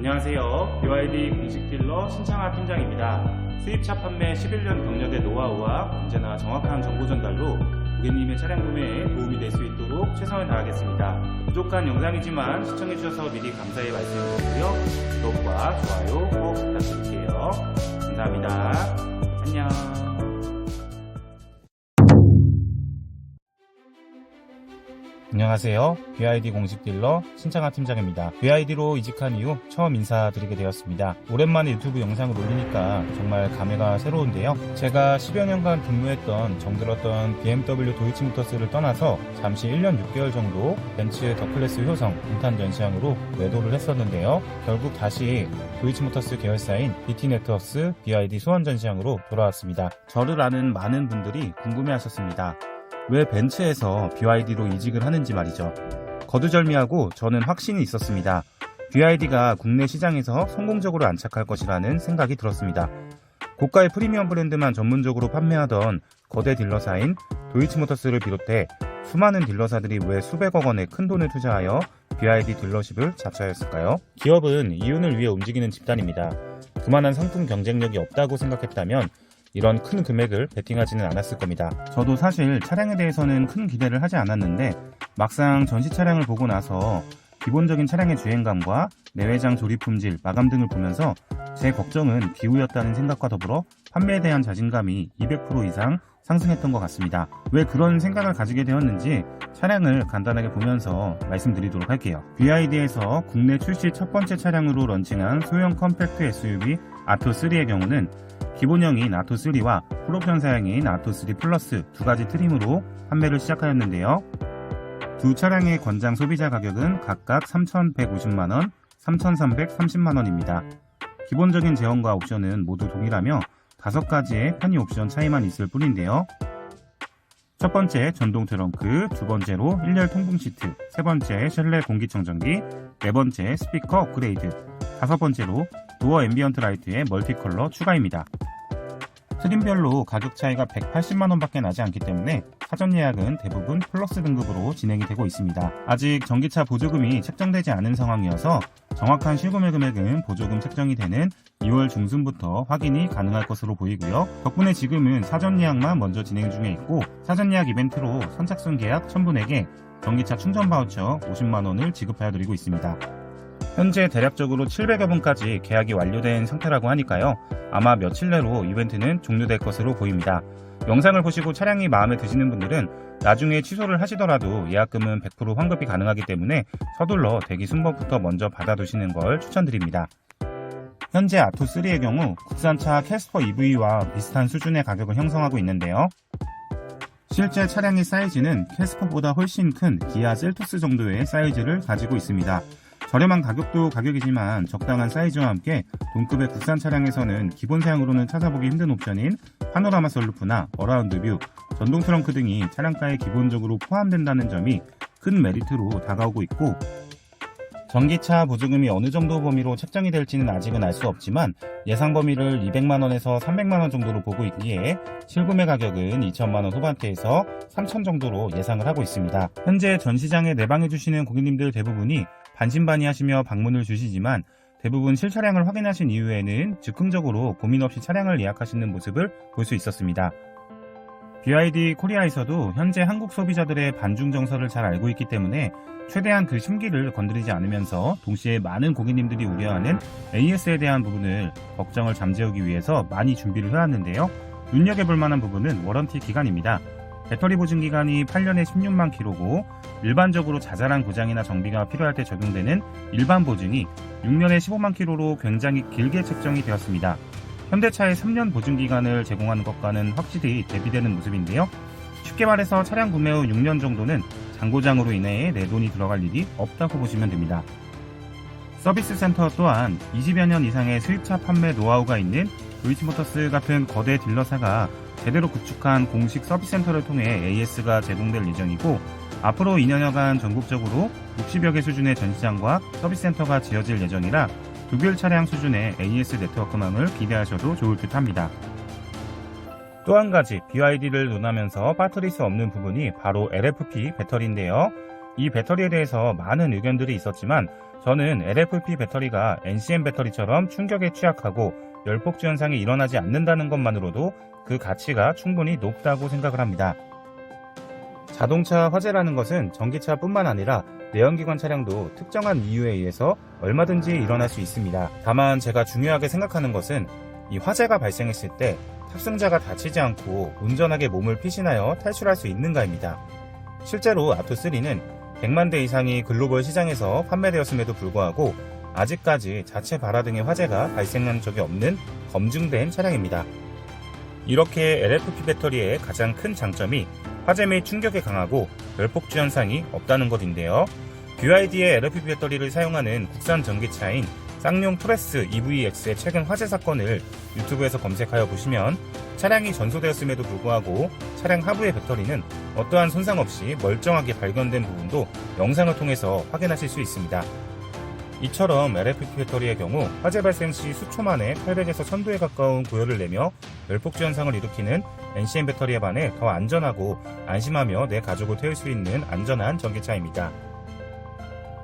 안녕하세요. BYD 공식 딜러 신창하 팀장입니다. 수입차 판매 11년 경력의 노하우와 언제나 정확한 정보 전달로 고객님의 차량 구매에 도움이 될 수 있도록 최선을 다하겠습니다. 부족한 영상이지만 시청해주셔서 미리 감사의 말씀드리고요. 구독과 좋아요 꼭 부탁드릴게요. 감사합니다. 안녕. 안녕하세요. BYD 공식 딜러 신창하 팀장입니다. BYD로 이직한 이후 처음 인사드리게 되었습니다. 오랜만에 유튜브 영상을 올리니까 정말 감회가 새로운데요. 제가 10여 년간 근무했던 정들었던 BMW 도이치모터스를 떠나서 잠시 1년 6개월 정도 벤츠 더클래스 효성 인탄 전시장으로 매도를 했었는데요. 결국 다시 도이치모터스 계열사인 BT네트워크스 BYD 수원 전시장으로 돌아왔습니다. 저를 아는 많은 분들이 궁금해하셨습니다. 왜 벤츠에서 BYD로 이직을 하는지 말이죠. 거두절미하고 저는 확신이 있었습니다. BYD가 국내 시장에서 성공적으로 안착할 것이라는 생각이 들었습니다. 고가의 프리미엄 브랜드만 전문적으로 판매하던 거대 딜러사인 도이치모터스를 비롯해 수많은 딜러사들이 왜 수백억 원의 큰 돈을 투자하여 BYD 딜러십을 자처하였을까요? 기업은 이윤을 위해 움직이는 집단입니다. 그만한 상품 경쟁력이 없다고 생각했다면 이런 큰 금액을 베팅하지는 않았을 겁니다. 저도 사실 차량에 대해서는 큰 기대를 하지 않았는데 막상 전시 차량을 보고 나서 기본적인 차량의 주행감과 내외장 조립 품질, 마감 등을 보면서 제 걱정은 기우였다는 생각과 더불어 판매에 대한 자신감이 200% 이상 상승했던 것 같습니다. 왜 그런 생각을 가지게 되었는지 차량을 간단하게 보면서 말씀드리도록 할게요. BYD에서 국내 출시 첫 번째 차량으로 런칭한 소형 컴팩트 SUV 아토3의 경우는 기본형인 아토3와 풀옵션사양인 아토3 플러스 두 가지 트림으로 판매를 시작하였는데요. 두 차량의 권장 소비자 가격은 각각 3,150만원, 3,330만원입니다. 기본적인 제형과 옵션은 모두 동일하며 5가지의 편의 옵션 차이만 있을 뿐인데요. 첫 번째 전동 트렁크, 두 번째로 1열 통풍 시트, 세 번째 실내 공기청정기, 네 번째 스피커 업그레이드, 다섯 번째로 도어 앰비언트 라이트의 멀티컬러 추가입니다. 트림별로 가격 차이가 180만원 밖에 나지 않기 때문에 사전 예약은 대부분 플러스 등급으로 진행이 되고 있습니다. 아직 전기차 보조금이 책정되지 않은 상황이어서 정확한 실구매 금액은 보조금 책정이 되는 2월 중순부터 확인이 가능할 것으로 보이고요. 덕분에 지금은 사전 예약만 먼저 진행 중에 있고 사전 예약 이벤트로 선착순 계약 1000분에게 전기차 충전 바우처 50만원을 지급하여 드리고 있습니다. 현재 대략적으로 700여 분까지 계약이 완료된 상태라고 하니까요. 아마 며칠 내로 이벤트는 종료될 것으로 보입니다. 영상을 보시고 차량이 마음에 드시는 분들은 나중에 취소를 하시더라도 예약금은 100% 환급이 가능하기 때문에 서둘러 대기 순번부터 먼저 받아두시는 걸 추천드립니다. 현재 아토3의 경우 국산차 캐스퍼 EV와 비슷한 수준의 가격을 형성하고 있는데요. 실제 차량의 사이즈는 캐스퍼보다 훨씬 큰 기아 셀토스 정도의 사이즈를 가지고 있습니다. 저렴한 가격도 가격이지만 적당한 사이즈와 함께 동급의 국산 차량에서는 기본 사양으로는 찾아보기 힘든 옵션인 파노라마 선루프나 어라운드 뷰, 전동 트렁크 등이 차량가에 기본적으로 포함된다는 점이 큰 메리트로 다가오고 있고 전기차 보조금이 어느 정도 범위로 책정이 될지는 아직은 알 수 없지만 예상 범위를 200만원에서 300만원 정도로 보고 있기에 실구매 가격은 2천만원 후반대에서 3천 정도로 예상을 하고 있습니다. 현재 전시장에 내방해주시는 고객님들 대부분이 반신반의하시며 방문을 주시지만 대부분 실차량을 확인하신 이후에는 즉흥적으로 고민 없이 차량을 예약하시는 모습을 볼 수 있었습니다. BYD 코리아에서도 현재 한국 소비자들의 반중 정서를 잘 알고 있기 때문에 최대한 그 심기를 건드리지 않으면서 동시에 많은 고객님들이 우려하는 AS에 대한 부분을 걱정을 잠재우기 위해서 많이 준비를 해왔는데요. 눈여겨볼 만한 부분은 워런티 기간입니다. 배터리 보증 기간이 8년에 16만 킬로고 일반적으로 자잘한 고장이나 정비가 필요할 때 적용되는 일반 보증이 6년에 15만 킬로로 굉장히 길게 책정이 되었습니다. 현대차의 3년 보증 기간을 제공하는 것과는 확실히 대비되는 모습인데요. 쉽게 말해서 차량 구매 후 6년 정도는 장고장으로 인해 내 돈이 들어갈 일이 없다고 보시면 됩니다. 서비스 센터 또한 20여 년 이상의 수입차 판매 노하우가 있는 도이치모터스 같은 거대 딜러사가 제대로 구축한 공식 서비스 센터를 통해 AS가 제공될 예정이고 앞으로 2년여간 전국적으로 60여 개 수준의 전시장과 서비스 센터가 지어질 예정이라 독일 차량 수준의 AS 네트워크망을 기대하셔도 좋을 듯 합니다. 또 한 가지 BYD를 논하면서 빠뜨릴 수 없는 부분이 바로 LFP 배터리인데요. 이 배터리에 대해서 많은 의견들이 있었지만 저는 LFP 배터리가 NCM 배터리처럼 충격에 취약하고 열폭주 현상이 일어나지 않는다는 것만으로도 그 가치가 충분히 높다고 생각을 합니다. 자동차 화재라는 것은 전기차뿐만 아니라 내연기관 차량도 특정한 이유에 의해서 얼마든지 일어날 수 있습니다. 다만 제가 중요하게 생각하는 것은 이 화재가 발생했을 때 탑승자가 다치지 않고 운전하게 몸을 피신하여 탈출할 수 있는가입니다. 실제로 아토3는 100만 대 이상이 글로벌 시장에서 판매되었음에도 불구하고 아직까지 자체 발화 등의 화재가 발생한 적이 없는 검증된 차량입니다. 이렇게 LFP 배터리의 가장 큰 장점이 화재 및 충격에 강하고 열폭주 현상이 없다는 것인데요. BYD의 LFP 배터리를 사용하는 국산 전기차인 쌍용 토레스 EVX의 최근 화재 사건을 유튜브에서 검색하여 보시면 차량이 전소되었음에도 불구하고 차량 하부의 배터리는 어떠한 손상 없이 멀쩡하게 발견된 부분도 영상을 통해서 확인하실 수 있습니다. 이처럼 LFP 배터리의 경우 화재 발생 시 수초 만에 800에서 1000도에 가까운 고열을 내며 열폭주 현상을 일으키는 NCM 배터리에 반해 더 안전하고 안심하며 내 가족을 태울 수 있는 안전한 전기차입니다.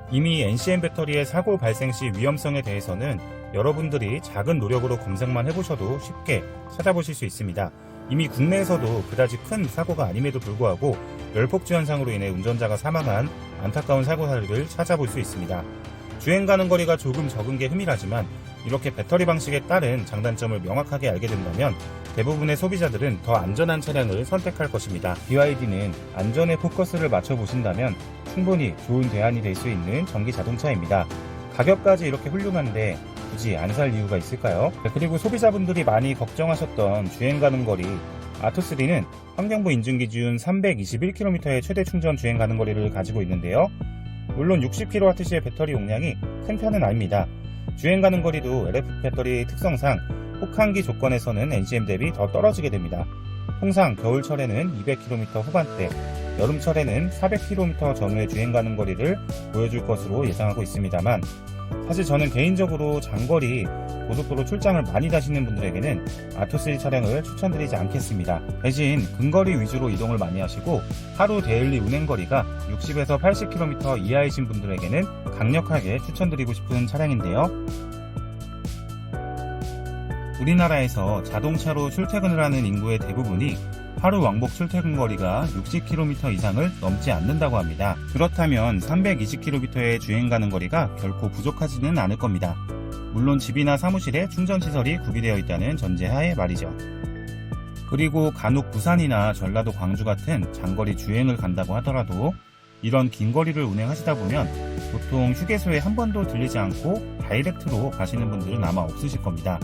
이미 NCM 배터리의 사고 발생 시 위험성에 대해서는 여러분들이 작은 노력으로 검색만 해보셔도 쉽게 찾아보실 수 있습니다. 이미 국내에서도 그다지 큰 사고가 아님에도 불구하고 열폭주 현상으로 인해 운전자가 사망한 안타까운 사고 사례를 찾아볼 수 있습니다. 주행 가는 거리가 조금 적은 게 흠이라지만 이렇게 배터리 방식에 따른 장단점을 명확하게 알게 된다면 대부분의 소비자들은 더 안전한 차량을 선택할 것입니다. BYD는 안전에 포커스를 맞춰보신다면 충분히 좋은 대안이 될 수 있는 전기 자동차입니다. 가격까지 이렇게 훌륭한데 굳이 안 살 이유가 있을까요? 그리고 소비자분들이 많이 걱정하셨던 주행 가는 거리 아토3는 환경부 인증 기준 321km의 최대 충전 주행 가는 거리를 가지고 있는데요. 물론 60kWh의 배터리 용량이 큰 편은 아닙니다. 주행 가는 거리도 LFP 배터리 특성상 혹한기 조건에서는 NCM 대비 더 떨어지게 됩니다. 통상 겨울철에는 200km 후반대, 여름철에는 400km 전후의 주행 가는 거리를 보여줄 것으로 예상하고 있습니다만 사실 저는 개인적으로 장거리 고속도로 출장을 많이 다니는 분들에게는 아토3 차량을 추천드리지 않겠습니다. 대신 근거리 위주로 이동을 많이 하시고 하루 데일리 운행거리가 60에서 80km 이하이신 분들에게는 강력하게 추천드리고 싶은 차량인데요. 우리나라에서 자동차로 출퇴근을 하는 인구의 대부분이 하루 왕복 출퇴근 거리가 60km 이상을 넘지 않는다고 합니다. 그렇다면 320km의 주행 가는 거리가 결코 부족하지는 않을 겁니다. 물론 집이나 사무실에 충전시설이 구비되어 있다는 전제하에 말이죠. 그리고 간혹 부산이나 전라도, 광주 같은 장거리 주행을 간다고 하더라도 이런 긴 거리를 운행하시다 보면 보통 휴게소에 한 번도 들리지 않고 다이렉트로 가시는 분들은 아마 없으실 겁니다.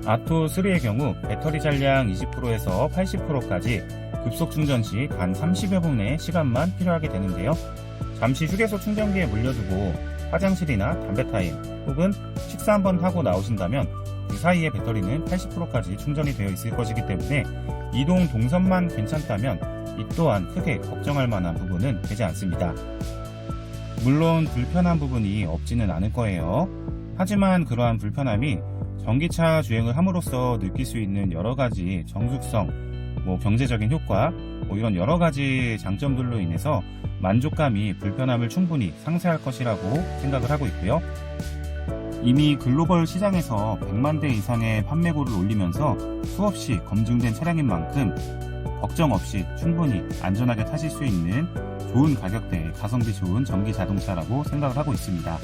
아토3의 경우 배터리 잔량 20%에서 80%까지 급속 충전 시 단 30여 분의 시간만 필요하게 되는데요. 잠시 휴게소 충전기에 물려두고 화장실이나 담배 타임 혹은 식사 한번 하고 나오신다면 그 사이에 배터리는 80%까지 충전이 되어 있을 것이기 때문에 이동 동선만 괜찮다면 이 또한 크게 걱정할 만한 부분은 되지 않습니다. 물론 불편한 부분이 없지는 않을 거예요. 하지만 그러한 불편함이 전기차 주행을 함으로써 느낄 수 있는 여러가지 정숙성, 경제적인 효과, 이런 여러가지 장점들로 인해서 만족감이 불편함을 충분히 상쇄할 것이라고 생각을 하고 있고요. 이미 글로벌 시장에서 100만 대 이상의 판매고를 올리면서 수없이 검증된 차량인 만큼 걱정 없이 충분히 안전하게 타실 수 있는 좋은 가격대의 가성비 좋은 전기 자동차라고 생각을 하고 있습니다.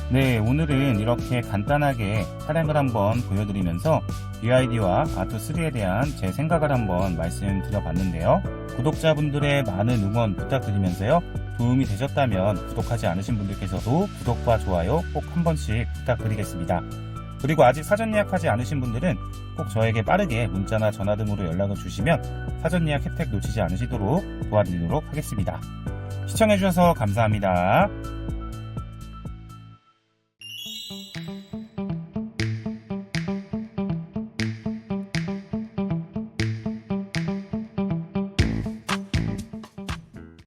네, 오늘은 이렇게 간단하게 차량을 한번 보여드리면서 BYD와 아토3에 대한 제 생각을 한번 말씀드려봤는데요. 구독자분들의 많은 응원 부탁드리면서요. 도움이 되셨다면 구독하지 않으신 분들께서도 구독과 좋아요 꼭 한 번씩 부탁드리겠습니다. 그리고 아직 사전 예약하지 않으신 분들은 꼭 저에게 빠르게 문자나 전화 등으로 연락을 주시면 사전 예약 혜택 놓치지 않으시도록 도와드리도록 하겠습니다. 시청해주셔서 감사합니다.